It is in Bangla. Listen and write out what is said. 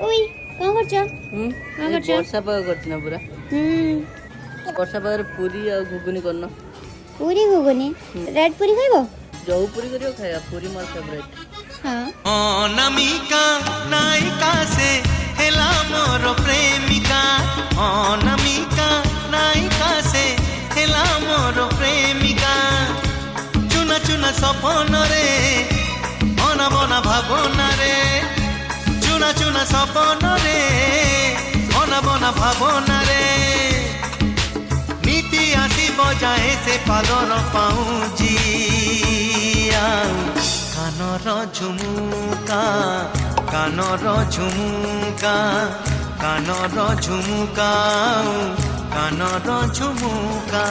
ওই କଣ କରୁଛ? କଣ କରୁଛ? ବର୍ଷା ପାଗ କରିଛି ନା ପୁରା। ବର୍ଷା ପାଗରେ ପୁରୀ ଆଉ ଘୁଗୁନି କରିନ? ପୁରୀ ଘୁଗୁନି ରେଡ୍ ପୁରୀ ଖାଇବ? ଯୋଉ ପୁରୀ କରିବ ଖାଇବା, ପୁରୀ ମୋର ଫେଭରାଇଟ୍। ହଁ অনামিকা নায়িকা সে হেলা মোর প্রেমিকা অনামিকা নায়িকা সে হেলা মোর প্রেমিকা চুনা চুনা স্বপ্নরে অনাবনা ভাবনারে চুনা চুনা স্বপ্নরে অনাবনা ভাবনারে নীতি আসিব যায় সে পাদর পাউজি কানর ঝুমুকা কানর ঝুমুকা কানর ঝুমুকা কানর ঝুমুকা